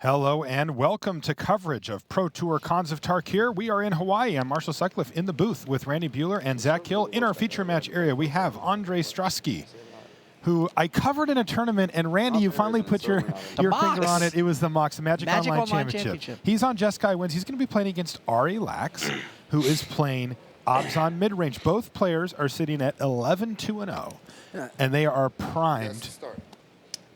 Hello and welcome to coverage of Pro Tour Cons of Tarkir. We are in Hawaii. I'm Marshall Sutcliffe in the booth with Randy Bueller and Zach Hill. In our feature match area, we have Ondrej Strasky, who I covered in a tournament. And Randy, you finally put your finger on it. It was the MOX, the Magic Online Championship. He's on Jeskai Wins. He's going to be playing against Ari Lax, who is playing Obzon mid-range. Both players are sitting at 11-2-0, and they are primed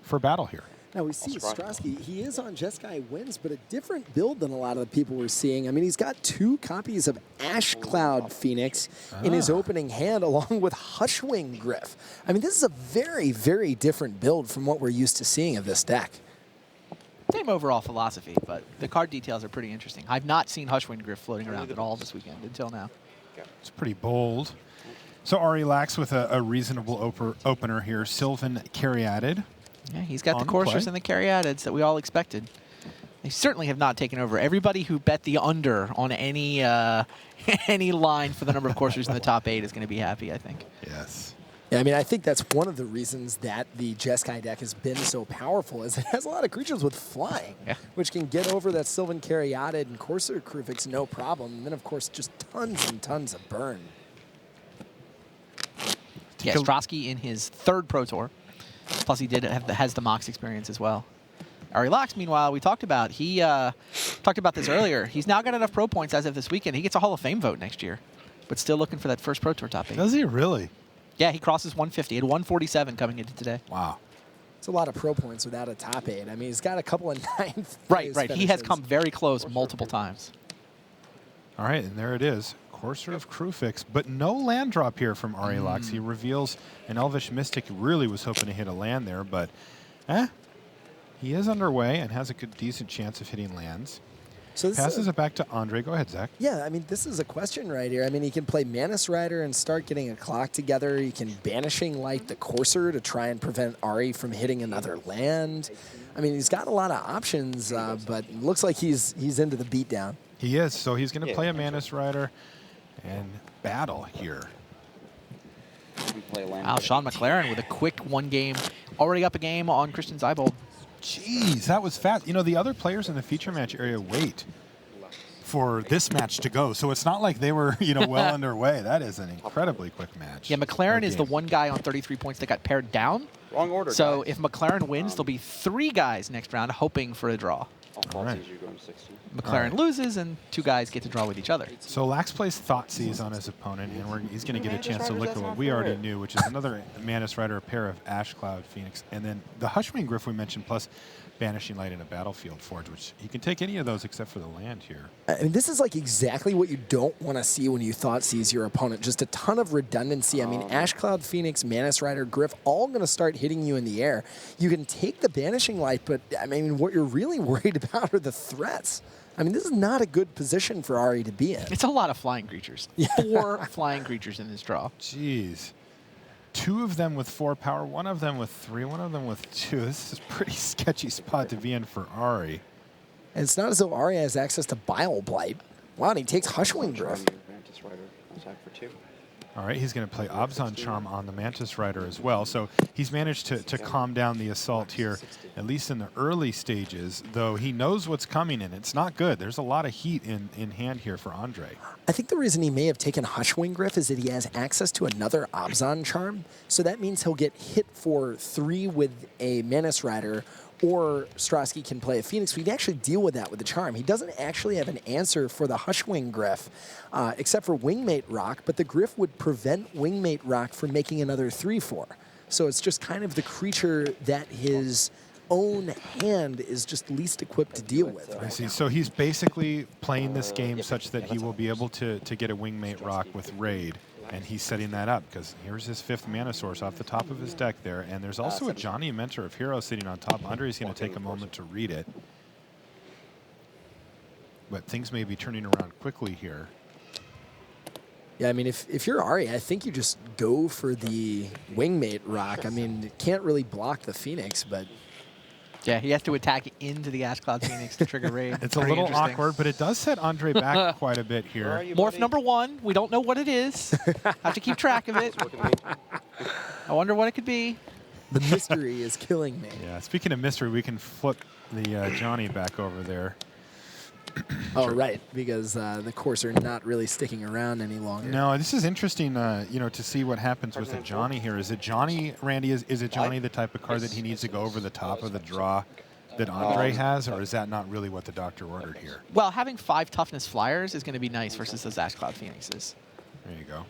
for battle here. Now, we see Strasky, he is on Jeskai Wins, but a different build than a lot of the people we're seeing. I mean, he's got 2 copies of Ash Cloud Phoenix in his opening hand, along with Hushwing Griff. I mean, this is a very, very different build from what we're used to seeing of this deck. Same overall philosophy, but the card details are pretty interesting. I've not seen Hushwing Griff floating around at all this weekend until now. It's pretty bold. So Ari Lax with a reasonable opener here. Sylvan Caryatid. Yeah, he's got the coursers and the Caryatids that we all expected. They certainly have not taken over. Everybody who bet the under on any any line for the number of coursers in the top 8 is going to be happy, I think. Yes. Yeah, I mean, I think that's one of the reasons that the Jeskai deck has been so powerful, is it has a lot of creatures with flying, which can get over that Sylvan Caryatid and Courser Krufix no problem. And then, of course, just tons and tons of burn. Yeah, Strasky in his 3rd Pro Tour. Plus, he has the MOX experience as well. Ari Lax, meanwhile, we talked about. He talked about this earlier. He's now got enough pro points as of this weekend. He gets a Hall of Fame vote next year, but still looking for that first Pro Tour top 8. Does he really? Yeah, he crosses 150. He had 147 coming into today. Wow. It's a lot of pro points without a top 8. I mean, he's got a couple of 9th. Right. He has come very close multiple times. All right, and there it is. Courser of Krufix, but no land drop here from Ari Lax. He reveals an Elvish Mystic. Really was hoping to hit a land there, but he is underway and has a good, decent chance of hitting lands. So this passes it back to Ondrej. Go ahead, Zach. Yeah, I mean, this is a question right here. I mean, he can play Manus Rider and start getting a clock together. He can Banishing Light the Courser to try and prevent Ari from hitting another land. I mean, he's got a lot of options, but it looks like he's into the beatdown. He is, so he's going to play a Manus Rider and battle here. Wow, Sean McLaren with a quick 1 game, already up a game on Christian Zeibold. Jeez, that was fast. You know, the other players in the feature match area wait for this match to go, so it's not like they were, well underway. That is an incredibly quick match. Yeah, McLaren is the one guy on 33 points that got paired down. Wrong order. So if McLaren wins, there'll be 3 guys next round hoping for a draw. All right. McLaren loses, and 2 guys get to draw with each other. So Lax plays Thoughtseize on his opponent, and he's going to get a chance to look at what we already knew, which is another Manus Rider, a pair of Ash Cloud Phoenix, and then the Hushwing Griff we mentioned, plus Banishing Light in a Battlefield Forge, which he can take any of those except for the land here. I mean, this is like exactly what you don't want to see when you Thoughtseize your opponent. Just a ton of redundancy. I mean, Ash Cloud Phoenix, Manus Rider, Griff, all going to start hitting you in the air. You can take the Banishing Light, but I mean, what you're really worried about are the threats. I mean, this is not a good position for Ari to be in. It's a lot of flying creatures. 4 flying creatures in this draw. Jeez. 2 of them with 4 power, 1 of them with 3, 1 of them with 2. This is a pretty sketchy spot to be in for Ari. And it's not as though Ari has access to Bile Blight. Wow, and he takes Hushwing Griff. All right, he's going to play Obzon Charm on the Mantis Rider as well. So he's managed to calm down the assault here, at least in the early stages, though he knows what's coming, and it's not good. There's a lot of heat in hand here for Ondrej. I think the reason he may have taken Hushwing Griff is that he has access to another Obzon Charm. So that means he'll get hit for 3 with a Manus Rider, or Strasky can play a Phoenix. We can actually deal with that with the Charm. He doesn't actually have an answer for the Hushwing Griff, except for Wingmate Rock, but the Griff would prevent Wingmate Rock from making another 3/4. So it's just kind of the creature that his own hand is just least equipped to deal with. I see. So he's basically playing this game such that he will be able to get a Wingmate Rock with Raid. And he's setting that up because here's his 5th mana source off the top of his deck there. And there's also a Johnny Mentor of Heroes sitting on top. Ondrej's going to take a moment to read it. But things may be turning around quickly here. Yeah, I mean, if you're Ari, I think you just go for the Wingmate Rock. I mean, it can't really block the Phoenix, but... Yeah, he has to attack into the Ash Cloud Phoenix to trigger raid. It's a little awkward, but it does set Ondrej back quite a bit here. Morph number 1. We don't know what it is. Have to keep track of it. I wonder what it could be. The mystery is killing me. Yeah, speaking of mystery, we can flip the Johnny back over there. Oh, right, because the Courser not really sticking around any longer. No, this is interesting, you know, to see what happens with a Johnny here. Is it Johnny, Randy, is it Johnny the type of card that he needs to go over the top of the draw that Andre has, or is that not really what the doctor ordered here? Well, having 5 toughness flyers is going to be nice versus those Ash Cloud Phoenixes. There you go.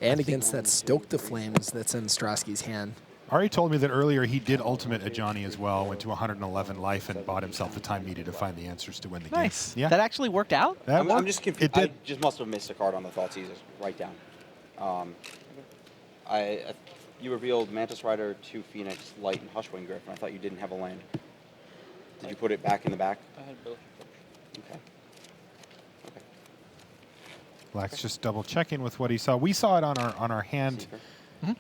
And against that Stoke the Flames that's in Strasky's hand. Ari told me that earlier he did ultimate a Johnny as well, went to 111 life and bought himself the time needed to find the answers to win the Nice. game. Yeah. That actually worked out? That I'm worked. just confused. It did. I just must have missed a card on the thought teasers. Write down. You revealed Mantis Rider, 2 Phoenix, Light, and Hushwing Griffin. I thought you didn't have a land. Did you put it back in the back? I had both. Okay. Okay. Lax just double checking with what he saw. We saw it on our hand Seeker.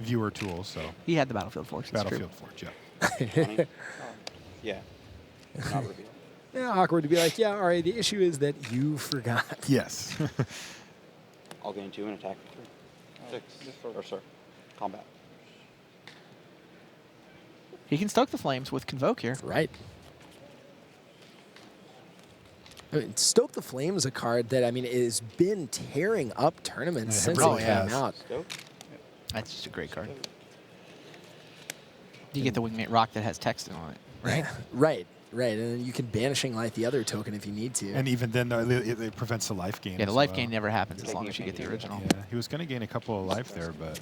viewer tool, so He had the Battlefield Forge. That's true. Battlefield Forge, yeah. Johnny? Yeah. Not revealed. Yeah, awkward to be like, yeah, all right, the issue is that you forgot. Yes. I'll gain 2 and attack for 3. 6. Or, sir. Combat. He can stoke the flames with Convoke here. Right. I mean, Stoke the Flame is a card that, I mean, has been tearing up tournaments Yeah, it since really it came has. out. Stoke? That's just a great card. You get the Wingmate Rock that has text on it, right? Right, right. And then you can Banishing Light the other token if you need to. And even then, it prevents the life gain. Yeah, the as life well. gain never happens as long as you get the original. Yeah, he was going to gain a couple of life there, but...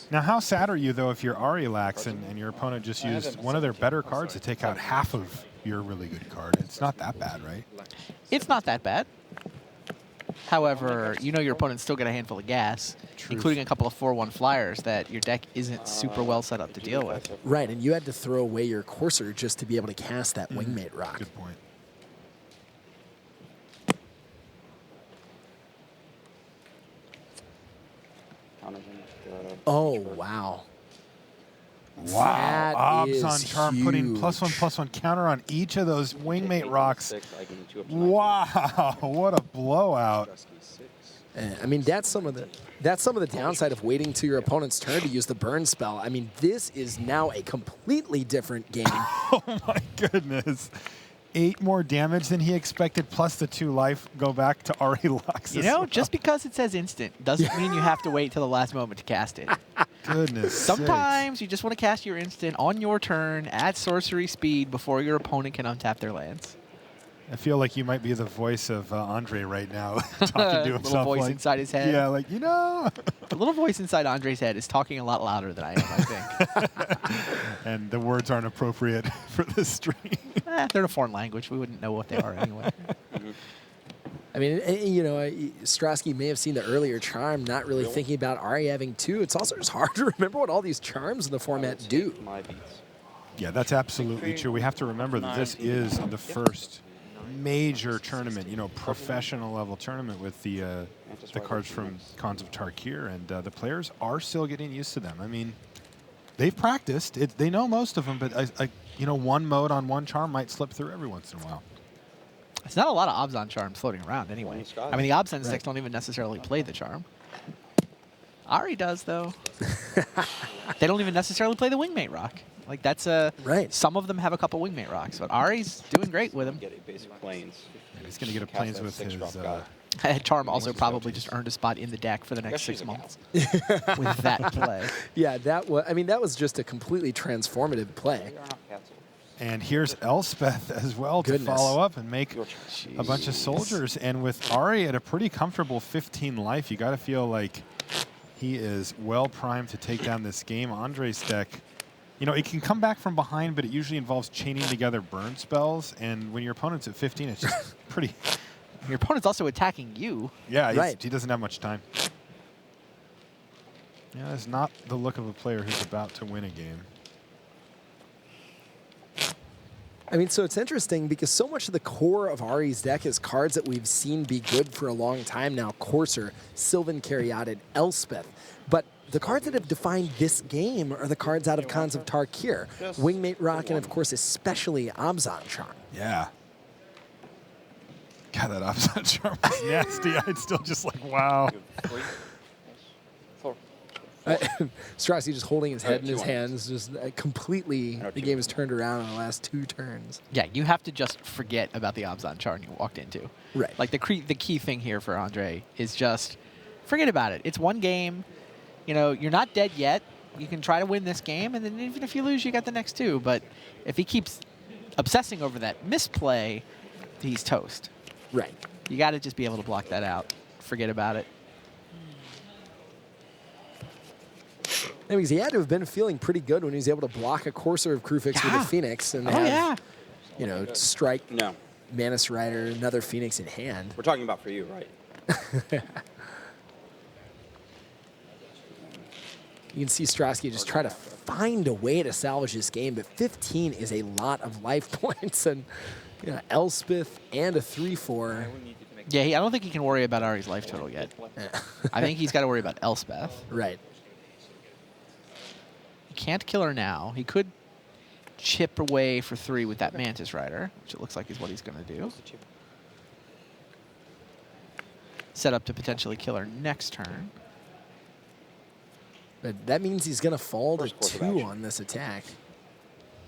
Now, how sad are you, though, if you're Ari Lax and your opponent just used one of their better cards to take out half of your really good card? It's not that bad, right? It's not that bad. However, you know your opponent's still got a handful of gas, Truth. including a couple of 4/1 flyers that your deck isn't super well set up to deal with. Right, and you had to throw away your Courser just to be able to cast that Mm-hmm. Wingmate Rock. Good point. Oh, wow. Wow. That Obs on is Charm putting huge. +1/+1 counter on each of those Wingmate Rocks. 6, I gain 2 up to 19. Wow, what a blowout. I mean, that's some of the downside of waiting to your opponent's turn to use the burn spell. I mean, this is now a completely different game. Oh my goodness. 8 more damage than he expected, plus the 2 life go back to Ari Lax. You know, just because it says instant doesn't mean you have to wait till the last moment to cast it. Goodness Sometimes you just want to cast your instant on your turn at sorcery speed before your opponent can untap their lands. sakes. I feel like you might be the voice of Andre right now, talking to himself. Little voice like, inside his head. Yeah, like, you know. The little voice inside Andre's head is talking a lot louder than I am, I think. And the words aren't appropriate for this stream. They're in a foreign language. We wouldn't know what they are anyway. I mean, you know, Strasky may have seen the earlier charm, not really thinking about Ari having 2. It's also just hard to remember what all these charms in the format do. My beats. Yeah, that's absolutely true. We have to remember that this is the first major tournament, you know, professional level tournament with the cards from Cons of Tarkir, and the players are still getting used to them. I mean, they've practiced. They know most of them, but you know, one mode on one charm might slip through every once in a while. It's not a lot of Obzon charms floating around anyway. I mean, the Obzon decks don't even necessarily play the charm. Ari does, though. They don't even necessarily play the Wingmate Rock. Like, that's a... Right. Some of them have a couple Wingmate Rocks, but Ari's doing great with them. Get a basic planes. And he's going to get a Cast planes that with 6 his... drop guy. Charm also probably just earned a spot in the deck for the next Especially 6 the months with that play. Yeah, that was just a completely transformative play. And here's Elspeth as well to Goodness. follow up and make Your a bunch of soldiers. And with Ari at a pretty comfortable 15 life, you got to feel like he is well primed to take down this game. Andre's deck, you know, it can come back from behind, but it usually involves chaining together burn spells. And when your opponent's at 15, it's just pretty... Your opponent's also attacking you. Yeah, Right. he doesn't have much time. Yeah, that's not the look of a player who's about to win a game. I mean, so it's interesting because so much of the core of Ari's deck is cards that we've seen be good for a long time now. Courser, Sylvan Caryatid, Elspeth. But the cards that have defined this game are the cards out of Cons of Tarkir. Wingmate Rock and, of course, especially Obzon Charm. Yeah. God, that opposite charm was nasty. I'd still just like, wow. 3, 4, Strasky just holding his head in 2 his on hands, just completely. know, The 2 game has turned around in the last 2 turns. Yeah, you have to just forget about the Obzon chart you walked into. Right. Like the key thing here for Ondrej is just forget about it. It's one game. You know, you're not dead yet. You can try to win this game, and then even if you lose, you got the next 2. But if he keeps obsessing over that misplay, he's toast. Right. You got to just be able to block that out. Forget about it. Because he had to have been feeling pretty good when he was able to block a Courser of Crufix with Yeah. a Phoenix and Oh, have, yeah. you know, strike No. Manus Rider, another Phoenix in hand. We're talking about for you, right? You can see Strasky just try to find a way to salvage this game, but 15 is a lot of life points, and you know, Elspeth and a 3-4. Yeah, I don't think he can worry about Ari's life total yet. I think he's got to worry about Elspeth. Right. He can't kill her now. He could chip away for 3 with that Mantis Rider, which it looks like is what he's going to do. Set up to potentially kill her next turn. But that means he's going to fall to First course of 2 action. on this attack.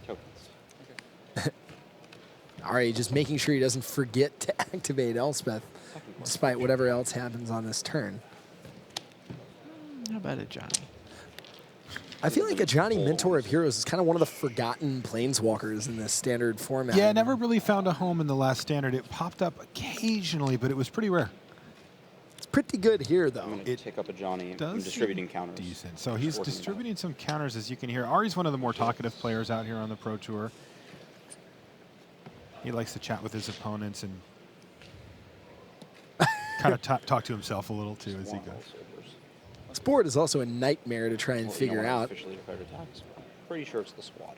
Tokens. Ari just making sure he doesn't forget to activate Elspeth, despite whatever else happens on this turn. How about it, Johnny? I feel like a Johnny Mentor of Heroes is kind of one of the forgotten planeswalkers in this standard format. Yeah, never really found a home in the last standard. It popped up occasionally, but it was pretty rare. It's pretty good here, I'm though. going to It take up a Johnny. Does I'm distributing seem counters. decent. So he's Working it out. distributing some counters, as you can hear. Ari's one of the more talkative players out here on the Pro Tour. He likes to chat with his opponents and kind of talk to himself a little too as he goes. This board is also a nightmare to try and Well, figure you know what out. Officially declared attacks. Pretty sure it's the squad.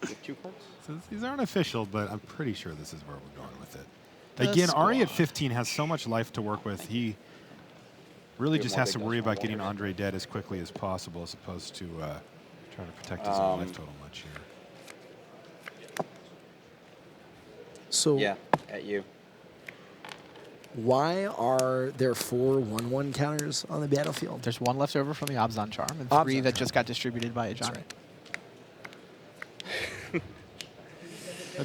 With 2 cards? So these aren't official, but I'm pretty sure this is where we're going with it. The Again, Ari at squad. 15 has so much life to work with. He really You have just more has to big worry guys, about more getting wonders. Andre dead as quickly as possible, as opposed to trying to protect his own life total much here. So Yeah, at you. why are there 4 1/1 counters on the battlefield? There's 1 left over from the Obzon Charm and 3 Obzon that Charm. just got distributed by a Johnny.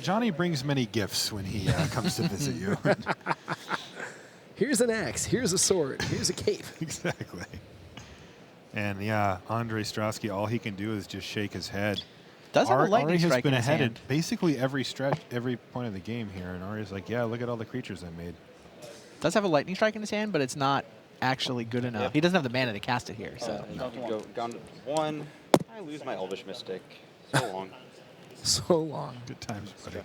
Johnny brings many gifts when he comes to visit you. Here's an axe. Here's a sword. Here's a cape. Exactly. And yeah, Ondrej Strasky, all he can do is just shake his head. Does have a Ari lightning has strike been in his ahead hand. at basically every point of the game here, and Ari's like, yeah, look at all the creatures I made. Does have a lightning strike in his hand, but it's not actually good enough. Yep. He doesn't have the mana to cast it here, so. You go down to 1. I lose my Elvish Mystic. So long. So long. Good times, buddy.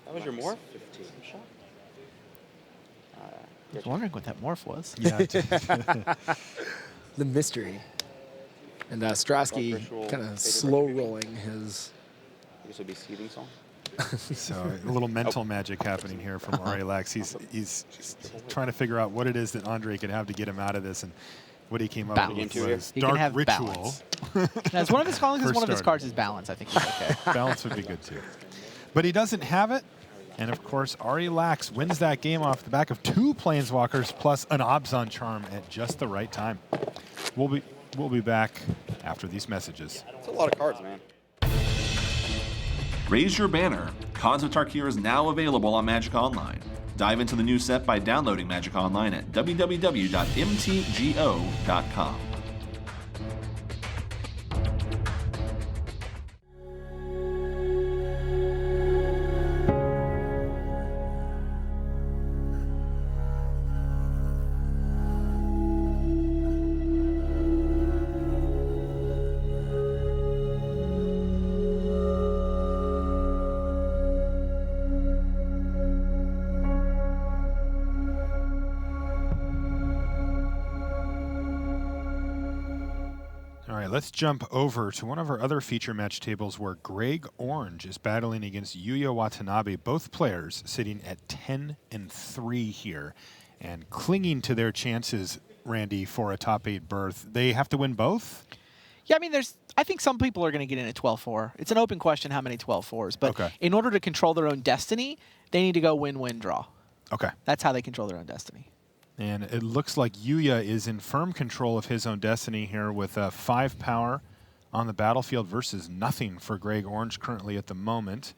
That was your morph? 15 shot. I was wondering what that morph was. Yeah. The mystery. And Strasky Ritual, kind of Fate of slow Retribution. rolling his. This would be Seething Song. So a little mental magic happening here from Ari Lax. He's just trying to figure out what it is that Ondrej could have to get him out of this, and what he came up Balance. with was He can Dark have Ritual. balance. As one of his callings, For one of his starters. cards is balance. I think he's okay. Balance would be good too. But he doesn't have it. And of course, Ari Lax wins that game off the back of 2 Planeswalkers plus an Obzon Charm at just the right time. We'll be back after these messages. It's a lot of cards, man. Raise your banner. Khans of Tarkir is now available on Magic Online. Dive into the new set by downloading Magic Online at www.mtgo.com. All right, let's jump over to one of our other feature match tables where Greg Orange is battling against Yuya Watanabe, both players sitting at 10-3 here and clinging to their chances, Randy, for a top 8 berth. They have to win both? Yeah, I mean, I think some people are going to get in at 12-4. It's an open question how many 12-4s. But Okay. in order to control their own destiny, they need to go win-win draw. Okay. That's how they control their own destiny. And it looks like Yuya is in firm control of his own destiny here with 5 power on the battlefield versus nothing for Greg Orange currently at the moment.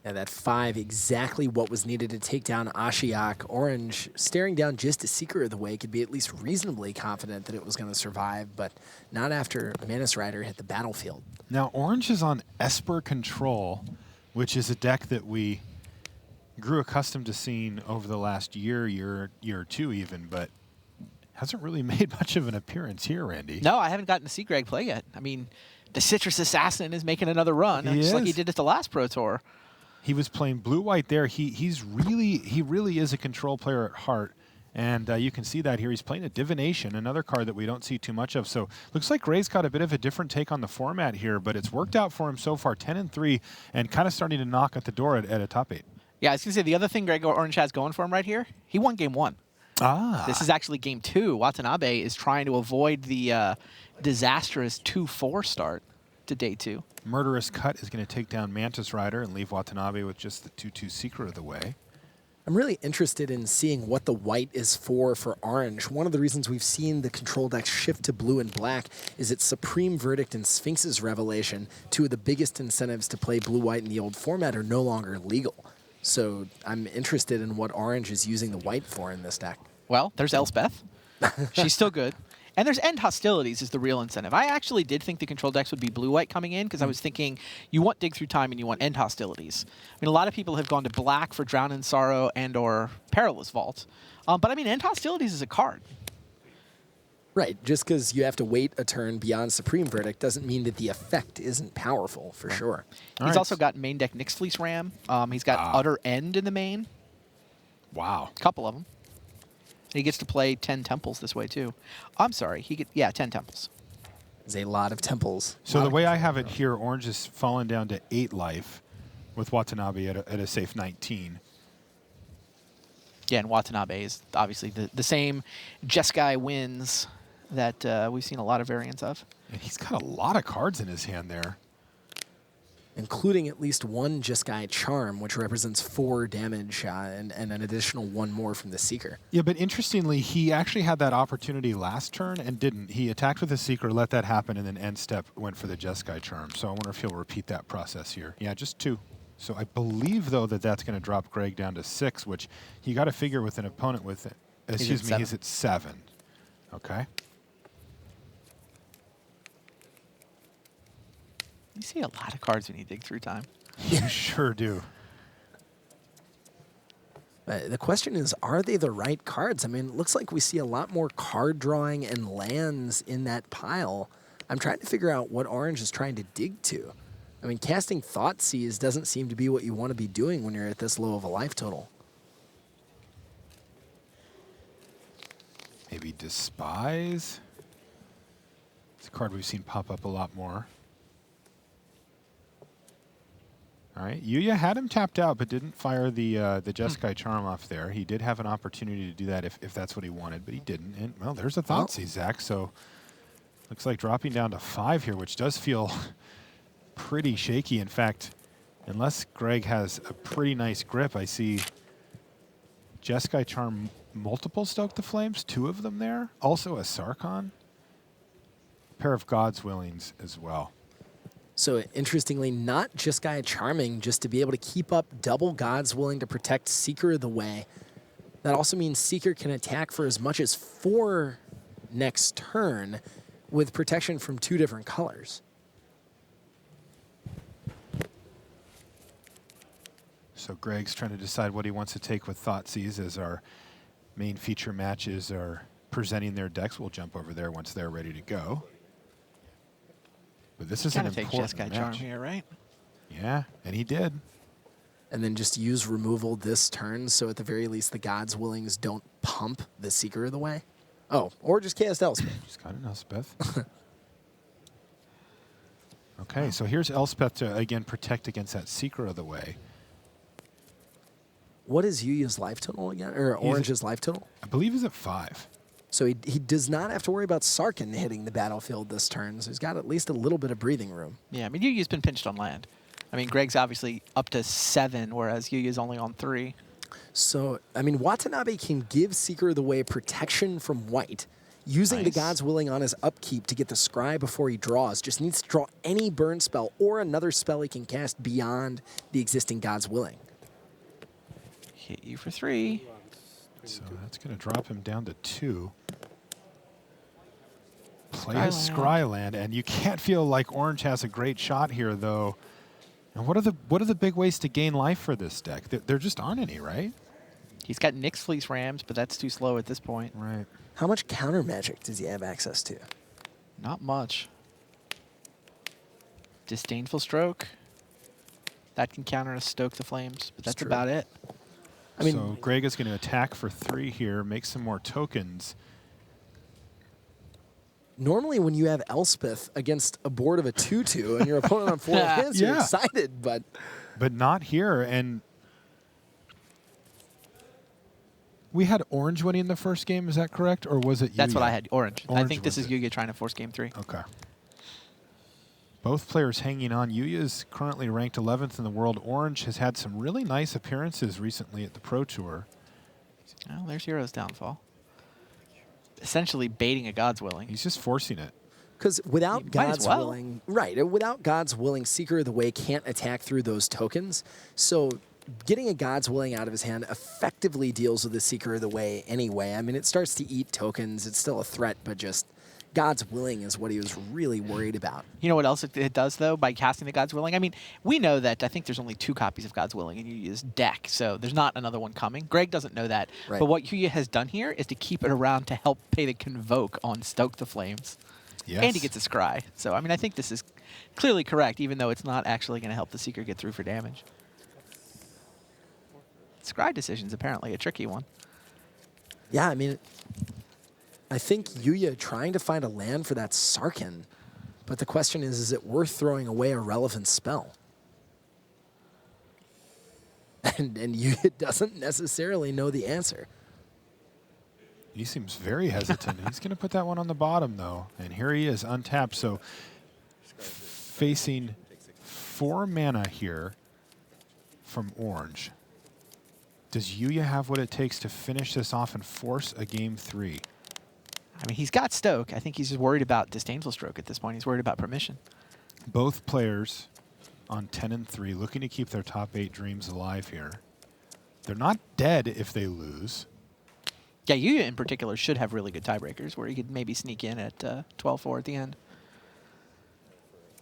And that 5, exactly what was needed to take down Ashiok. Orange, staring down just a Seeker of the Way, could be at least reasonably confident that it was going to survive, but not after Manus Rider hit the battlefield. Now, Orange is on Esper Control, which is a deck that we grew accustomed to seeing over the last year or two even, but hasn't really made much of an appearance here, Randy. No, I haven't gotten to see Greg play yet. I mean, the Citrus Assassin is making another run, just like he did at the last Pro Tour. He was playing blue-white there. He really is a control player at heart, and you can see that here. He's playing a Divination, another card that we don't see too much of. So looks like Greg's got a bit of a different take on the format here, but it's worked out for him so far, 10-3, and kind of starting to knock at the door at a top 8. Yeah, I was going to say, the other thing Greg Orange has going for him right here, he won game 1. Ah. This is actually game 2. Watanabe is trying to avoid the disastrous 2-4 start to day 2. Murderous Cut is going to take down Mantis Rider and leave Watanabe with just the 2/2 Secret of the Way. I'm really interested in seeing what the white is for Orange. One of the reasons we've seen the control deck shift to blue and black is its Supreme Verdict and Sphinx's Revelation. 2 of the biggest incentives to play blue-white in the old format are no longer legal. So I'm interested in what Orange is using the white for in this deck. Well, there's Elspeth. She's still good. And there's End Hostilities is the real incentive. I actually did think the control decks would be blue-white coming in because I was thinking you want Dig Through Time and you want End Hostilities. I mean, a lot of people have gone to black for Drown in Sorrow and or Perilous Vault. But I mean, End Hostilities is a card. Right, just because you have to wait a turn beyond Supreme Verdict doesn't mean that the effect isn't powerful, for sure. He's also got main deck Nyx Fleece Ram. He's got Utter End in the main. Wow. A couple of them. He gets to play 10 temples this way, too. I'm sorry. 10 temples. There's a lot of temples. So the way I have it here, Orange is fallen down to 8 life with Watanabe at a safe 19. Yeah, and Watanabe is obviously the same Jeskai wins that we've seen a lot of variants of. And he's got a lot of cards in his hand there. Including at least 1 Jeskai Charm, which represents 4 damage and an additional 1 more from the Seeker. Yeah, but interestingly, he actually had that opportunity last turn and didn't. He attacked with the Seeker, let that happen, and then end step went for the Jeskai Charm. So I wonder if he'll repeat that process here. Yeah, just 2. So I believe, though, that that's going to drop Greg down to 6, which you got to figure with an opponent with it. He's at 7. Okay. You see a lot of cards when you dig through time. You sure do. The question is, are they the right cards? I mean, it looks like we see a lot more card drawing and lands in that pile. I'm trying to figure out what Orange is trying to dig to. I mean, casting Thoughtseize doesn't seem to be what you want to be doing when you're at this low of a life total. Maybe Despise. It's a card we've seen pop up a lot more. All right, Yuya had him tapped out, but didn't fire the Jeskai Charm off there. He did have an opportunity to do that if that's what he wanted, but he didn't. And, well, there's a Thoughtseize, Zach. So looks like dropping down to 5 here, which does feel pretty shaky. In fact, unless Greg has a pretty nice grip, I see Jeskai Charm multiple Stoke the Flames, 2 of them there. Also a Sarkon. A pair of God's Willings as well. So interestingly, not Jeskai Charming, just to be able to keep up double God's Willing to protect Seeker of the Way. That also means Seeker can attack for as much as 4 next turn with protection from 2 different colors. So Greg's trying to decide what he wants to take with Thoughtseize as our main feature matches are presenting their decks. We'll jump over there once they're ready to go. But this is an important Jeskai match. Charm here, right? Yeah, and he did. And then just use removal this turn, so at the very least the God's Willings don't pump the Seeker of the Way. Oh, or just cast Elspeth. Just got an Elspeth. Okay, so here's Elspeth to, again, protect against that Seeker of the Way. What is Yuya's life total again? Or Orange's life total? I believe he's at 5. So he does not have to worry about Sarkon hitting the battlefield this turn, so he's got at least a little bit of breathing room. Yeah, I mean, Yuya's been pinched on land. I mean, Greg's obviously up to 7, whereas Yuya's only on 3. So, I mean, Watanabe can give Seeker of the Way protection from white, using the Nice. God's Willing on his upkeep to get the Scry before he draws. Just needs to draw any burn spell or another spell he can cast beyond the existing God's Willing. Hit you for 3. So that's going to drop him down to 2. Play Scryland. his Scryland, and you can't feel like Orange has a great shot here, though. And what are the big ways to gain life for this deck? There just aren't any, right? He's got Nyx Fleece Rams, but that's too slow at this point. Right. How much counter magic does he have access to? Not much. Disdainful Stroke. That can counter a Stoke the Flames, but that's true. about it. I mean, so Greg is going to attack for 3 here, make some more tokens. normally when you have Elspeth against a board of a 2/2 and your opponent on 4 lands, you're Yeah. excited, but not here. And we had Orange winning the first game. Is that correct, or was it? That's Yuya? what I had. Orange. I Orange think this was is it. Yuya trying to force game 3. Okay. Both players hanging on. Yuya is currently ranked 11th in the world. Orange has had some really nice appearances recently at the Pro Tour. Well, there's Hero's Downfall. Essentially baiting a God's Willing. He's just forcing it. because without You might as God's well. willing, right? Without God's willing, Seeker of the Way can't attack through those tokens. So getting a God's willing out of his hand effectively deals with the Seeker of the Way anyway. I mean, it starts to eat tokens. It's still a threat, but just God's willing is what he was really worried about. You know what else it does, though, by casting the God's Willing? I mean, we know that I think there's only 2 copies of God's Willing in Yuya's deck, so there's not another one coming. Greg doesn't know that. Right. But what Yuya has done here is to keep it around to help pay the Convoke on Stoke the Flames. Yes. And he gets a Scry. So, I mean, I think this is clearly correct, even though it's not actually going to help the Seeker get through for damage. Scry decision's apparently a tricky one. Yeah, I mean, I think Yuya trying to find a land for that Sarkin, but the question is it worth throwing away a relevant spell? And Yuya doesn't necessarily know the answer. He seems very hesitant. He's going to put that one on the bottom, though. And here he is, untapped. So facing 4 mana here from Orange. Does Yuya have what it takes to finish this off and force a game 3? I mean, he's got Stoke. I think he's just worried about Disdainful Stroke at this point. He's worried about permission. Both players on 10 and 3, looking to keep their top 8 dreams alive here. They're not dead if they lose. Yeah, Yuya in particular should have really good tiebreakers where he could maybe sneak in at 12-4 at the end.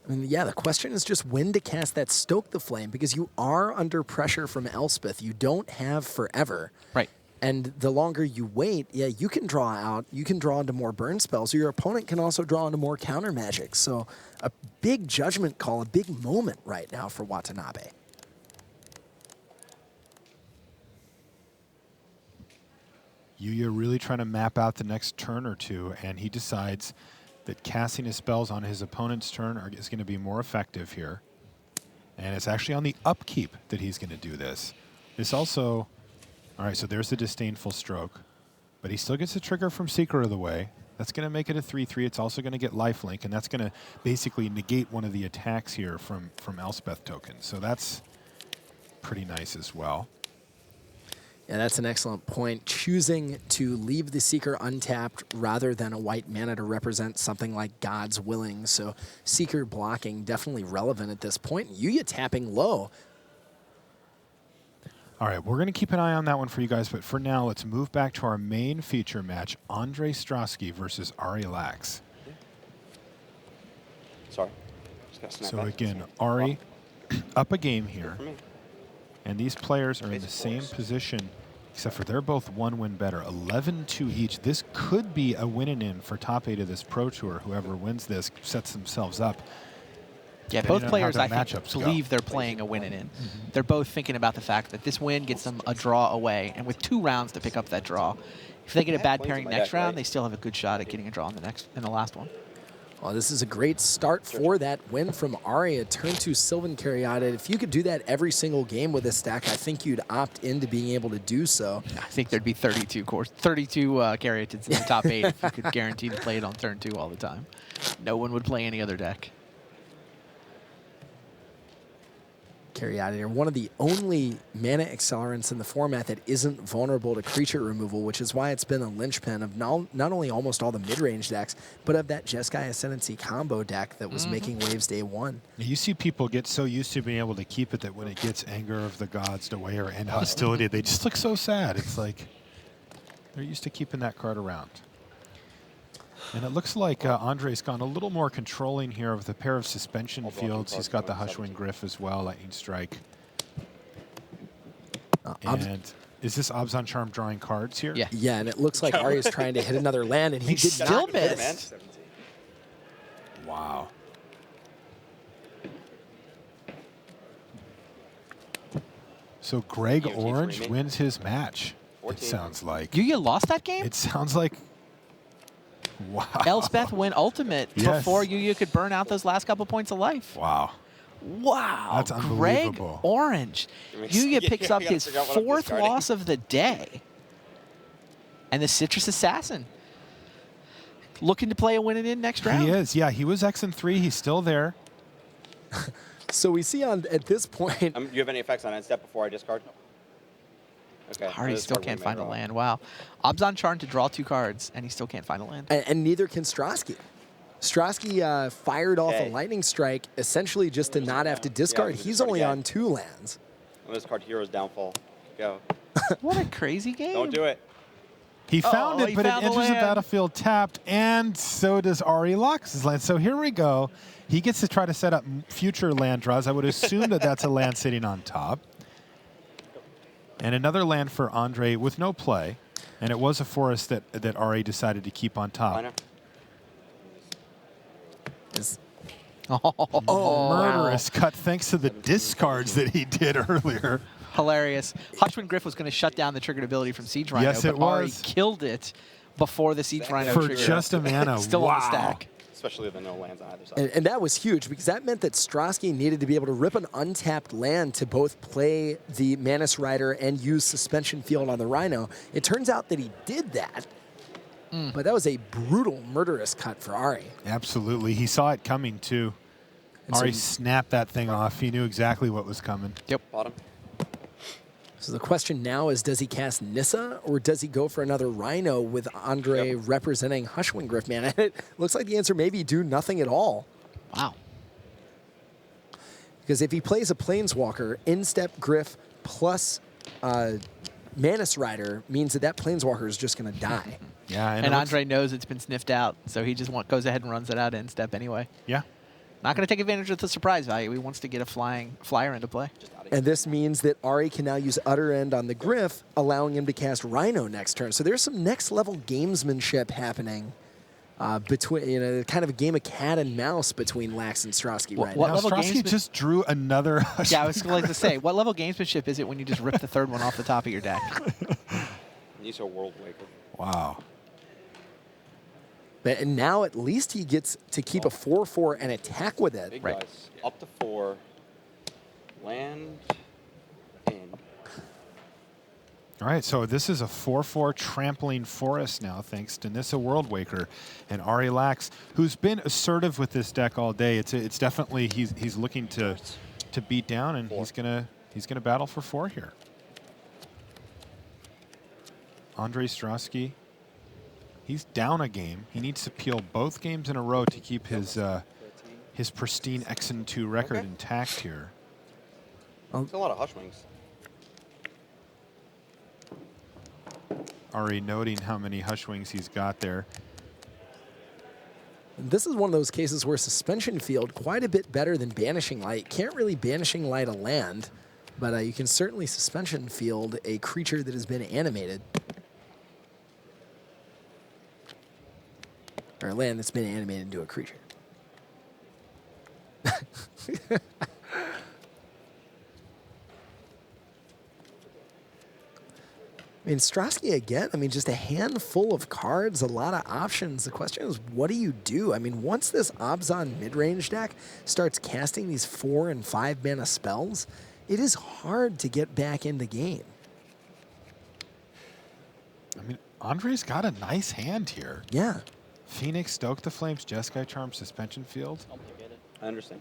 I mean, yeah, the question is just when to cast that Stoke the Flame, because you are under pressure from Elspeth. You don't have forever. Right. And the longer you wait, yeah, you can draw into more burn spells, or your opponent can also draw into more counter magic. So a big judgment call, a big moment right now for Watanabe. Yuya really trying to map out the next turn or two, and he decides that casting his spells on his opponent's turn is going to be more effective here. And it's actually on the upkeep that he's going to do this. This also... All right, so there's the Disdainful Stroke. But he still gets a trigger from Seeker of the Way. That's going to make it a 3/3. It's also going to get lifelink, and that's going to basically negate one of the attacks here from Elspeth tokens. So that's pretty nice as well. Yeah, that's an excellent point. Choosing to leave the Seeker untapped rather than a white mana to represent something like God's Willing. So Seeker blocking definitely relevant at this point. Yuya tapping low. All right, we're going to keep an eye on that one for you guys, but for now, let's move back to our main feature match, Ondrej Strasky versus Ari Lax. Sorry. Just gotta snap So back. again, Ari up a game Good here, for me. and these players are in the same position, except for they're both 1 win better, 11-2 each. This could be a win-in for top 8 of this Pro Tour. Whoever wins this sets themselves up. Yeah, Depending both on players, how I their think, matchups go. believe they're playing a win-in. They're both thinking about the fact that this win gets them a draw away, and with 2 rounds to pick up that draw, if they get a bad Plays pairing in my next deck, round, right? they still have a good shot at getting a draw in the last one. Well, this is a great start for that win from Ari. A turn 2 Sylvan Caryatid. If you could do that every single game with this stack, I think you'd opt into being able to do so. I think there'd be 32 Caryatids in the top 8 if you could guarantee to play it on turn 2 all the time. No one would play any other deck. carry out of here. One of the only mana accelerants in the format that isn't vulnerable to creature removal, which is why it's been a linchpin of not only almost all the mid-range decks, but of that Jeskai Ascendancy combo deck that was making waves day one. You see people get so used to being able to keep it that when it gets Anger of the Gods to wear and Hostility, they just look so sad. It's like they're used to keeping that card around. And it looks like Ondrej's gone a little more controlling here of the pair of suspension fields. He's got the Hushwing Gryph as well, Lightning Strike. And is this Abzan Charm drawing cards here? Yeah. Yeah, and it looks like Ari is trying to hit another land, and he did still not missed. Wow. So Greg EOT Orange streaming. wins his match. It 14. sounds like. You lost that game? It sounds like. Wow. Elspeth went ultimate Yes. before Yuya could burn out those last couple points of life. Wow. Wow. That's Greg unbelievable. Orange. Yuya picks up I his forgot what I'm 4th discarding. loss of the day. And the Citrus Assassin looking to play a win it in next round. He is. Yeah, he was X3. He's still there. So we see at this point, Do you have any effects on end step before I discard? Okay. Ari still can't find a land. Wow. Abzan Charm to draw 2 cards, and he still can't find a land. and neither can Strasky. Strasky fired off Okay. a lightning strike essentially just to not have to discard. we can He's discard only again. on 2 lands. I'm going to discard Hero's Downfall. Go. What a crazy game. Don't do it. He found it, he but it found the enters the land. battlefield tapped, and so does Ari Lax's land. So here we go. He gets to try to set up future land draws. I would assume that that's a land sitting on top. And another land for Ondrej with no play. And it was a forest that Ari decided to keep on top. Minor. Is- Murderous cut thanks to the discards that he did earlier. Hilarious. Hushwing Gryph was going to shut down the triggered ability from Siege Rhino, Yes, but it Ari was. killed it before the Siege Rhino For triggered. just a mana. Still wow. on the stack. Especially with the no lands on either side. And that was huge because that meant that Strasky needed to be able to rip an untapped land to both play the Manus Rider and use Suspension Field on the Rhino. It turns out that he did that, but that was a brutal, murderous cut for Ari. Absolutely. He saw it coming, too. And so Ari he- snapped that thing off. He knew exactly what was coming. Yep. Bottom. So the question now is, does he cast Nissa or does he go for another Rhino with Ondrej representing Hushwing Gryph? Man, it looks like the answer may be do nothing at all. Wow. Because if he plays a Planeswalker, in-step Gryph plus Manus Rider means that Planeswalker is just going to die. Yeah, And it looks- Ondrej knows it's been sniffed out, so he just goes ahead and runs it out in step anyway. Yeah. Not going to take advantage of the surprise value. He wants to get a flyer into play. Just out of And this means that Ari can now use Utter End on the Gryph, allowing him to cast Rhino next turn. So there's some next-level gamesmanship happening between, kind of a game of cat and mouse between Lax and Strasky right what now. Now, level Strasky gamesman- just drew another. Yeah, I was going to say, what level gamesmanship is it when you just rip the 3rd one off the top of your deck? These are World Waker. Wow. And now at least he gets to keep a 4/4 and attack with it. Big Right. guys. Up to 4. Land. In. All right, so this is a 4/4 trampling forest now, thanks to Nissa Worldwaker and Ari Lax, who's been assertive with this deck all day. It's definitely he's looking to beat down, and he's gonna battle for 4 here. Ondrej Strasky, he's down a game. He needs to peel both games in a row to keep his pristine X&2 record intact here. There's a lot of Hushwings. Ari noting how many Hushwings he's got there. This is one of those cases where Suspension Field, quite a bit better than Banishing Light. Can't really Banishing Light a land, but you can certainly Suspension Field a creature that has been animated. Or a land that's been animated into a creature. I mean, Strasky again, just a handful of cards, a lot of options. The question is, what do you do? I mean, once this Abzan mid-range deck starts casting these 4 and 5 mana spells, it is hard to get back in the game. I mean, Ondrej's got a nice hand here. Yeah. Phoenix, Stoke the Flames, Jeskai Charm, Suspension Field. I understand.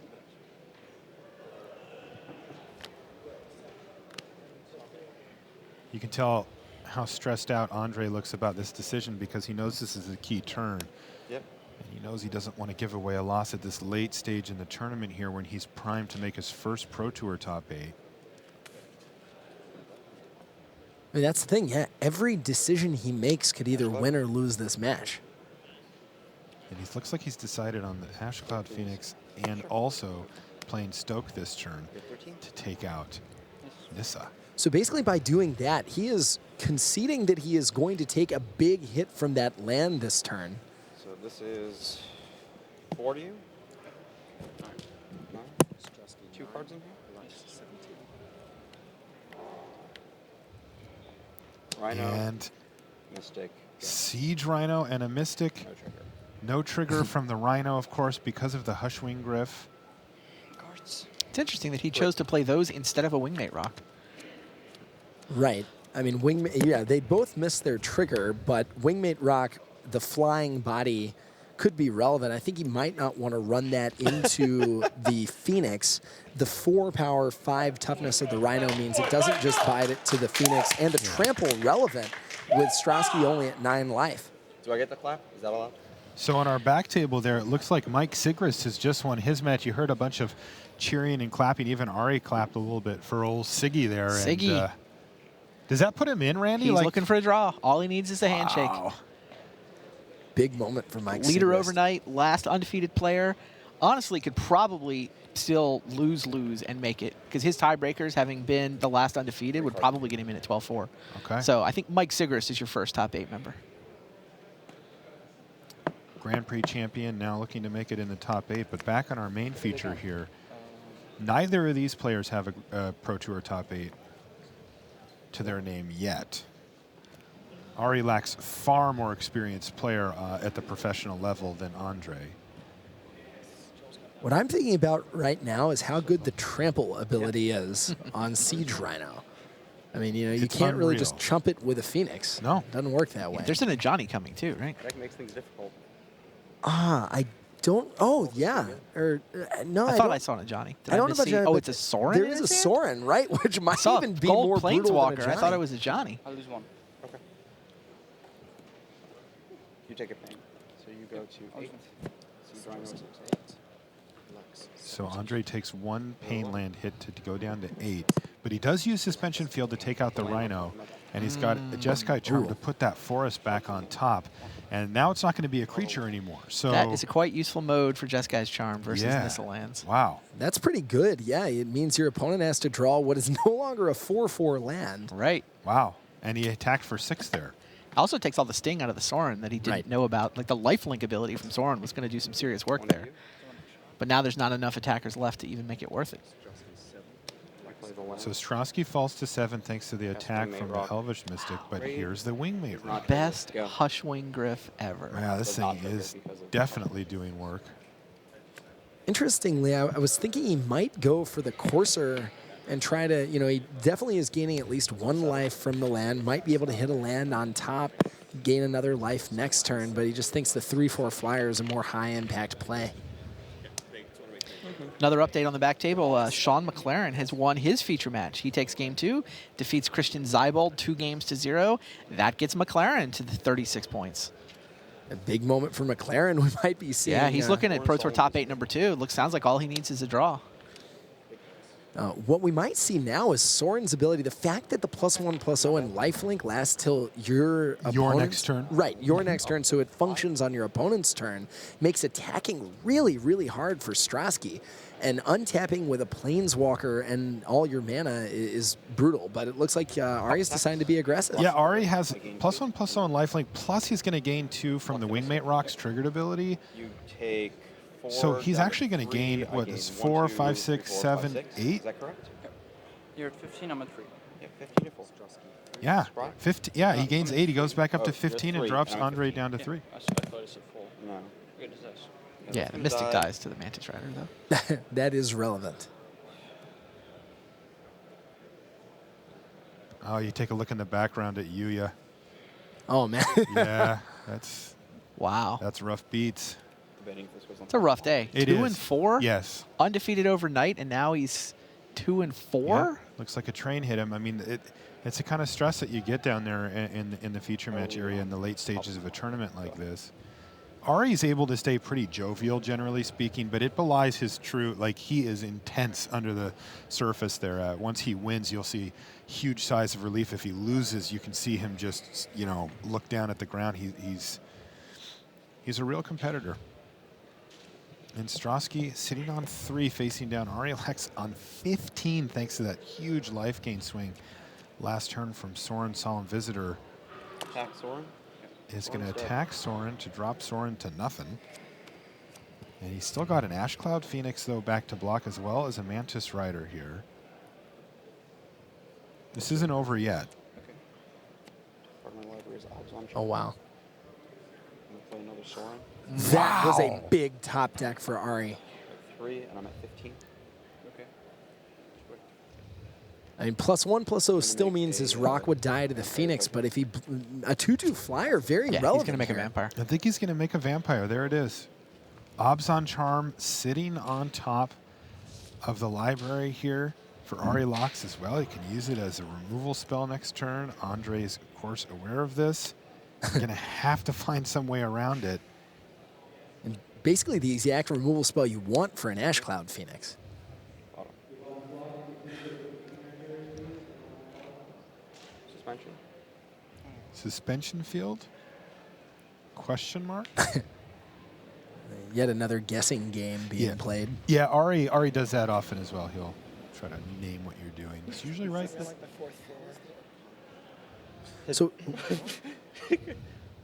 You can tell how stressed out Ondrej looks about this decision because he knows this is a key turn. Yep. And he knows he doesn't want to give away a loss at this late stage in the tournament here when he's primed to make his first Pro Tour top 8. I mean, that's the thing, yeah. Every decision he makes could either win or lose this match. And he looks like he's decided on the Ash Cloud Phoenix and also playing Stoke this turn to take out Nissa. So basically by doing that, he is conceding that he is going to take a big hit from that land this turn. So this is 4 to you? No? 2 cards in here? Rhino, And Mystic. Siege Rhino and a Mystic. No trigger. No trigger from the Rhino, of course, because of the Hushwing Griff. Cards. It's interesting that he chose to play those instead of a Wingmate Rock. Right. I mean, yeah, they both missed their trigger, but Wingmate Rock, the flying body, could be relevant. I think he might not want to run that into the Phoenix. The 4 power, 5 toughness of the Rhino means it doesn't just bite it to the Phoenix, and the trample relevant with Strasky only at 9 life. Do I get the clap? Is that allowed? So on our back table there, it looks like Mike Sigrist has just won his match. You heard a bunch of cheering and clapping. Even Ari clapped a little bit for old Siggy there. Siggy. And, does that put him in, Randy? He's looking for a draw. All he needs is a handshake. Wow. Big moment for Mike Leader Sigrist. overnight, last undefeated player. Honestly, could probably still lose and make it because his tiebreakers, having been the last undefeated, would probably get him in at 12-4. Okay. So I think Mike Sigrist is your first top 8 member. Grand Prix champion now looking to make it in the top 8. But back on our main feature here, neither of these players have a Pro Tour top 8 to their name yet. Ari Lax, far more experienced player at the professional level than Ondrej. What I'm thinking about right now is how good the trample ability is on Siege Rhino. I mean, you know, you It's can't really just unreal. chump it with a Phoenix. No. Doesn't work that way. There's an Ajani coming too, right? That makes things difficult. I don't. Oh, yeah. Or no, I I thought don't. I saw an Ajani. Did I don't know miss about seeing- Ajani, Oh, but it's a Soren. There in is a his hand? Soren, right? Which I might saw even be gold more brutal Planeswalker. than a I thought it Ajani. was a Ajani. I'll lose 1. Okay. You take a pain. So you go to 8. So Rhino is 8. So Ondrej takes 1 pain land hit to go down to 8. But he does use Suspension Field to take out the Rhino. And he's got a Jeskai Charm to put that forest back on top. And now it's not going to be a creature anymore. So That is a quite useful mode for Jeskai's Charm versus yeah. Nissa lands. Wow. That's pretty good. Yeah, it means your opponent has to draw what is no longer a 4/4 land. Right. Wow. And he attacked for 6 there. Also takes all the sting out of the Soren that he didn't Right. know about. Like the lifelink ability from Soren was going to do some serious work there. But now there's not enough attackers left to even make it worth it. So Strasky falls to 7 thanks to the attack Wingmate from the Rock. Elvish Mystic. But here's the Wingmate Rock. Best Go. Hushwing Griff ever. Yeah, this Does not thing trigger is because of- definitely doing work. Interestingly, I was thinking he might go for the Courser and try to, you know, he definitely is gaining at least 1 life from the land, might be able to hit a land on top, gain another life next turn, but he just thinks the 3/4 flyer is a more high-impact play. Another update on the back table, Sean McLaren has won his feature match. He takes game 2, defeats Christian Zeibold 2-0. That gets McLaren to the 36 points. A big moment for McLaren we might be seeing. Yeah, he's looking at Pro Tour top 8 number 2. Sounds like all he needs is a draw. What we might see now is Soren's ability. The fact that the +1/+0 and lifelink lasts till your opponent's- next turn. Right, your next turn, so it functions on your opponent's turn, makes attacking really, really hard for Strasky. And untapping with a Planeswalker and all your mana is brutal. But it looks like Ari's deciding to be aggressive. Yeah, Ari has +1/+0 and lifelink, plus he's going to gain 2 from the Wingmate Rock's triggered ability. You take 4. So he's down to actually going to 3. gain, I what, gain this 1, 4, 2, 5, 3, 6, 4, 7, 5, 6. 8? Is that correct? You're at 15, I'm at 3. Yeah, 15 to 4. Yeah, 50. Yeah, he gains 8. He goes back up Oh, to you're 15 and 3, drops and I'm Ondrej 15. down to 3. I thought it said 4. No. Good as this. Yeah, that's the gonna Mystic die. dies to the Mantis Rider, though. That is relevant. Oh, you take a look in the background at Yuya. Oh, man. Yeah, that's Wow. rough beats. Debating if this was on It's a rough day. It 2 is. and 4? Yes. Undefeated overnight, and now he's 2 and 4? Yeah, looks like a train hit him. I mean, It's the kind of stress that you get down there in the feature match area in the late stages of a tournament like this. Ari's able to stay pretty jovial, generally speaking, but it belies his true, like, he is intense under the surface there. Once he wins, you'll see huge sighs of relief. If he loses, you can see him just, you know, look down at the ground. He's a real competitor. And Strasky sitting on 3, facing down Ari Lax on 15, thanks to that huge life gain swing. Last turn from Soren, Solemn Visitor. Attack Soren. Is going to attack Soren to drop Soren to nothing. And he's still got an Ash Cloud Phoenix, though, back to block, as well as a Mantis Rider here. This isn't over yet. Okay. Part of my library is Obzon. Oh, wow. I'm going to play another Soren. That was a big top deck for Ari. 3, and I'm at 15. Okay. I mean, +1/+0 still means his rock would die to the Phoenix, but if he a 2/2 flyer, very Yeah, relevant. he's going to make here. a vampire. I think he's going to make a vampire. There it is. Obzon Charm sitting on top of the library here for Ari Lax as well. He can use it as a removal spell next turn. Ondrej's, of course, aware of this. Going to have to find some way around it. And basically the exact removal spell you want for an Ash Cloud Phoenix. Suspension. Suspension field? Question mark? Yet another guessing game being played. Yeah, Ari does that often as well. He'll try to name what you're doing. It's usually right. So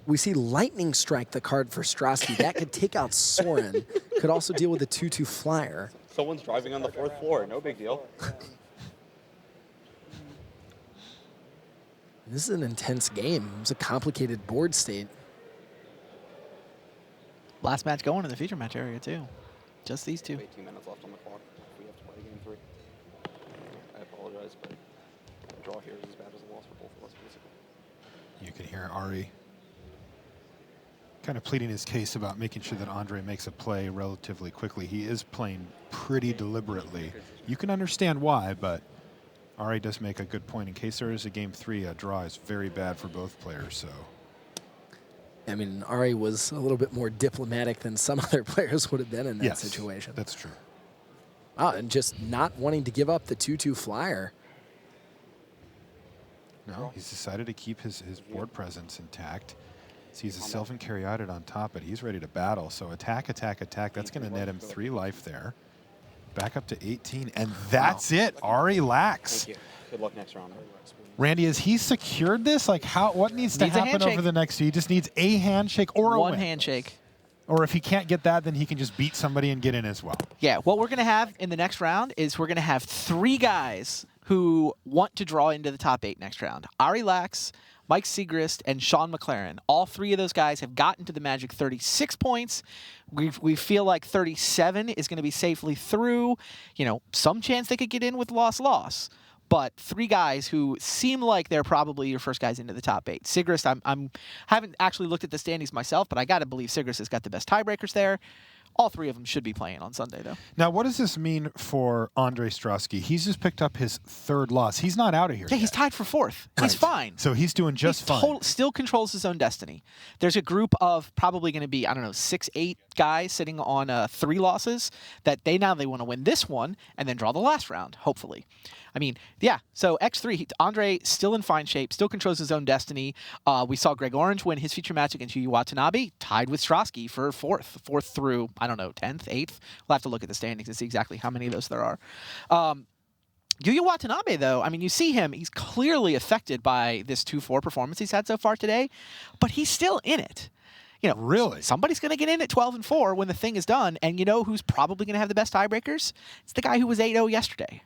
we see Lightning Strike, the card for Strasky. That could take out Soren. Could also deal with a 2/2 flyer. Someone's driving on the 4th floor. No big deal. This is an intense game. It's a complicated board state. Last match going in the feature match area, too. Just these two. 18 minutes left on the clock. We have to play game 3. I apologize, but a draw here is as bad as a loss for both of us, basically. You can hear Ari kind of pleading his case about making sure that Ondrej makes a play relatively quickly. He is playing pretty deliberately. You can understand why, but Ari does make a good point. In case there is a game 3, a draw is very bad for both players. So, I mean, Ari was a little bit more diplomatic than some other players would have been in that yes, situation. that's true. Wow, and just not wanting to give up the 2/2 flyer. No, he's decided to keep his board presence intact. Sees a Sylvan Caryatid on top, but he's ready to battle. So attack, attack, attack. That's going to net him 3 life there. Back up to 18, and that's it. Ari Lax. Thank you. Good luck next round. Randy, has he secured this? Like, what needs to Needs a happen handshake. over the next? He just needs a handshake or a One win. handshake. Or if he can't get that, then he can just beat somebody and get in as well. Yeah, what we're going to have in the next round is we're going to have 3 guys who want to draw into the top 8 next round. Ari Lax, Mike Segrist, and Sean McLaren. All 3 of those guys have gotten to the magic 36 points. We feel like 37 is going to be safely through. You know, some chance they could get in with loss. But 3 guys who seem like they're probably your first guys into the top 8. Segrist, I haven't actually looked at the standings myself, but I got to believe Segrist has got the best tiebreakers there. All 3 of them should be playing on Sunday, though. Now, what does this mean for Ondrej Strasky? He's just picked up his 3rd loss. He's not out of here Yeah, yet. he's tied for 4th. He's fine. So he's doing just fine. Still controls his own destiny. There's a group of probably going to be, I don't know, 6, 8 guys sitting on 3 losses that they want to win this one and then draw the last round, hopefully. I mean, yeah, so X3, Ondrej still in fine shape, still controls his own destiny. We saw Greg Orange win his feature match against Yu Watanabe, tied with Strasky for 4th through, I don't know, 10th, 8th. We'll have to look at the standings and see exactly how many of those there are. Yu Watanabe, though, I mean, you see him, he's clearly affected by this 2-4 performance he's had so far today, but he's still in it. You know, Really? somebody's going to get in at 12-4 when the thing is done, and you know who's probably going to have the best tiebreakers? It's the guy who was 8-0 yesterday.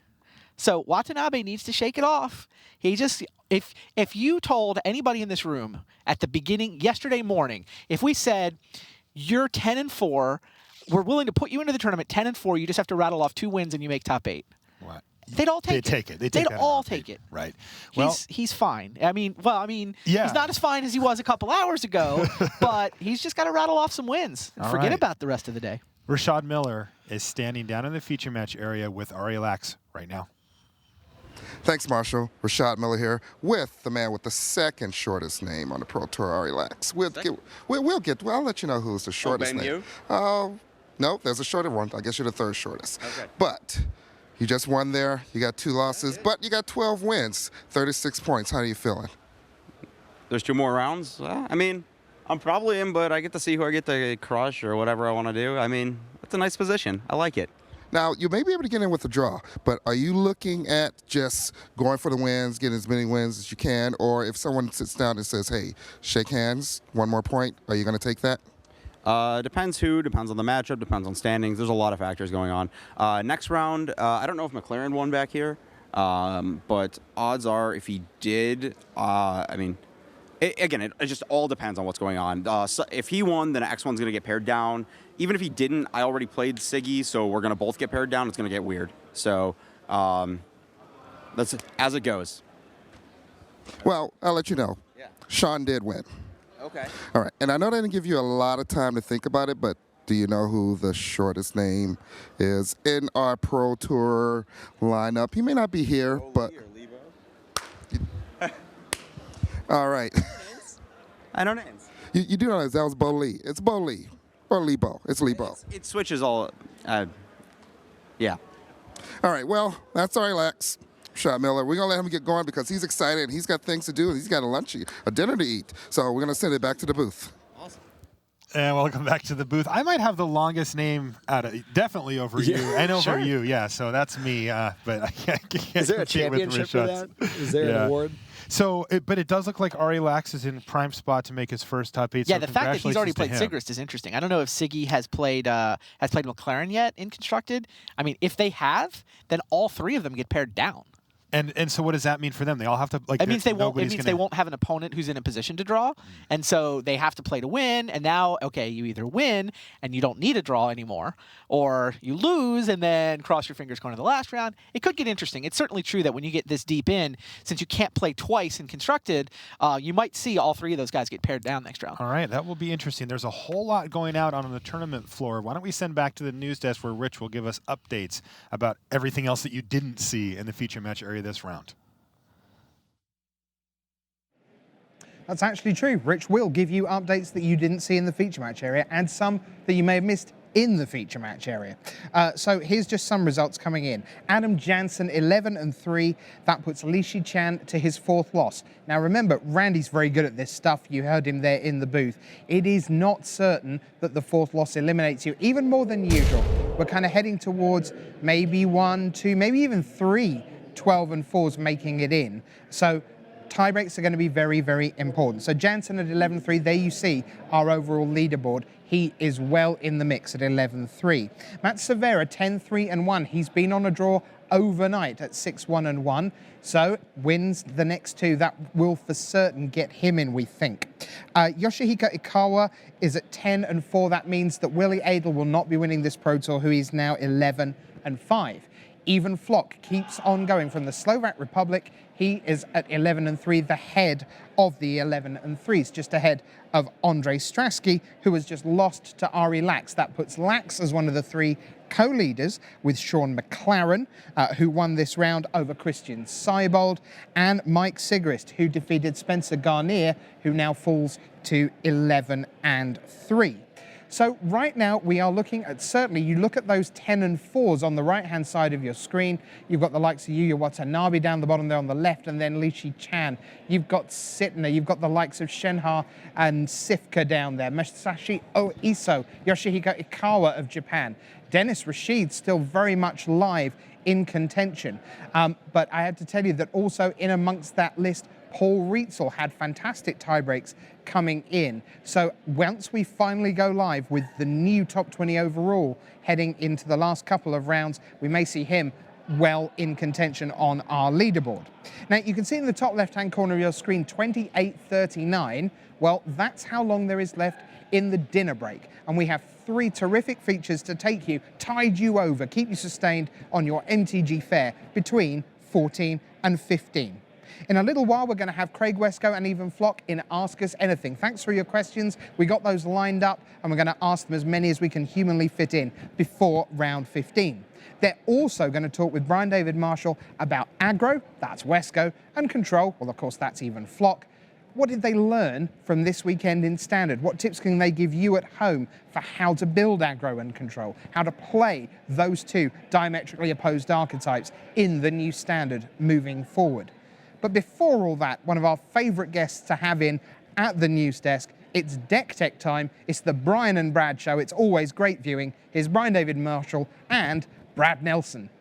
So Watanabe needs to shake it off. He just, if you told anybody in this room at the beginning, yesterday morning, if we said, you're 10-4, we're willing to put you into the tournament 10-4, you just have to rattle off 2 wins and you make top 8. What? They'd all take it. They take it. They'd all take it. Right. Well, He's fine. I mean, Yeah. he's not as fine as he was a couple hours ago, but he's just got to rattle off some wins and All forget right. about the rest of the day. Rashad Miller is standing down in the feature match area with Ari Lax right now. Thanks, Marshall. Rashad Miller here with the man with the second shortest name on the Pro Tour, Ari Lax. I'll let you know who's the shortest Ben name. you? No, there's a shorter one. I guess you're the third shortest. Okay. But you just won there. You got 2 losses, but you got 12 wins, 36 points. How are you feeling? There's 2 more rounds. I mean, I'm probably in, but I get to see who I get to crush or whatever I want to do. I mean, it's a nice position. I like it. Now, you may be able to get in with a draw, but are you looking at just going for the wins, getting as many wins as you can, or if someone sits down and says, hey, shake hands, 1 more point, are you going to take that? Depends on the matchup, depends on standings. There's a lot of factors going on. Next round, I don't know if McLaren won back here, but odds are if he did, I mean, it just all depends on what's going on. So if he won, then X1's going to get paired down. Even if he didn't, I already played Siggy, so we're going to both get paired down. It's going to get weird. So that's as it goes. Well, I'll let you know. Yeah. Sean did win. Okay. All right. And I know they didn't give you a lot of time to think about it, but do you know who the shortest name is in our Pro Tour lineup? He may not be here, but... All right. I know names. You do know that was Bo Lee. It's Bo Lee. Or Lebo. It's Lebo. It switches all. Yeah. All right. Well, that's Ari Lax. Shot Miller. We're going to let him get going because he's excited and he's got things to do and he's got a dinner to eat. So we're going to send it back to the booth. Awesome. And welcome back to the booth. I might have the longest name definitely over you and over you. Yeah, so that's me. But I can't Is there a compete with championship for Rashad's. that? Is there an award? So, but it does look like Ari Lax is in prime spot to make his first top 8. Yeah, so the fact that he's already played congratulations Sigrist is interesting. I don't know if Siggy has played McLaren yet in Constructed. I mean, if they have, then all 3 of them get paired down. And so what does that mean for them? They all have to like. It means they won't have an opponent who's in a position to draw, and so they have to play to win. And now, okay, you either win and you don't need a draw anymore, or you lose and then cross your fingers going to the last round. It could get interesting. It's certainly true that when you get this deep in, since you can't play twice in Constructed, you might see all 3 of those guys get paired down next round. All right, that will be interesting. There's a whole lot going out on the tournament floor. Why don't we send back to the news desk where Rich will give us updates about everything else that you didn't see in the feature match area this round. That's actually true. Rich will give you updates that you didn't see in the feature match area and some that you may have missed in the feature match area. So here's just some results coming in. Adam Jansen, 11-3. That puts Lishi Chan to his 4th loss. Now remember, Randy's very good at this stuff. You heard him there in the booth. It is not certain that the 4th loss eliminates you, even more than usual. We're kind of heading towards maybe 1, 2, maybe even 3 12-4s making it in. So tie breaks are going to be very, very important. So Jansen at 11-3, there you see our overall leaderboard. He is well in the mix at 11-3. Matt Severa, 10-3-1. He's been on a draw overnight at 6-1-1. So wins the next 2. That will for certain get him in, we think. Yoshihiko Ikawa is at 10-4. That means that Willie Adel will not be winning this Pro Tour, who is now 11-5. Even Flock keeps on going from the Slovak Republic. He is at 11-3, the head of the 11-3s, just ahead of Ondrej Strasky, who has just lost to Ari Lax. That puts Lax as one of the 3 co-leaders with Sean McLaren, who won this round over Christian Seibold, and Mike Sigrist, who defeated Spencer Garnier, who now falls to 11-3. So right now we are looking at, certainly you look at those 10-4s on the right-hand side of your screen. You've got the likes of Yuya Watanabe down the bottom there on the left, and then Lishi Chan. You've got Sitner, you've got the likes of Shenha and Sifka down there, Masashi Oiso, Yoshihiko Ikawa of Japan. Dennis Rashid still very much live in contention. But I have to tell you that also in amongst that list, Paul Rietzel had fantastic tiebreaks coming in. So once we finally go live with the new top 20 overall heading into the last couple of rounds, we may see him well in contention on our leaderboard. Now you can see in the top left-hand corner of your screen 28:39. Well, that's how long there is left in the dinner break. And we have 3 terrific features to take you, tide you over, keep you sustained on your MTG fare between 14 and 15. In a little while, we're going to have Craig Wesco and even Flock in Ask Us Anything. Thanks for your questions. We got those lined up, and we're going to ask them as many as we can humanly fit in before round 15. They're also going to talk with Brian David Marshall about aggro, that's Wesco, and control, well, of course, that's even Flock. What did they learn from this weekend in Standard? What tips can they give you at home for how to build aggro and control, how to play those two diametrically opposed archetypes in the new Standard moving forward? But before all that, one of our favourite guests to have in at the news desk, it's Deck Tech time. It's the Brian and Brad show. It's always great viewing. Here's Brian David Marshall and Brad Nelson.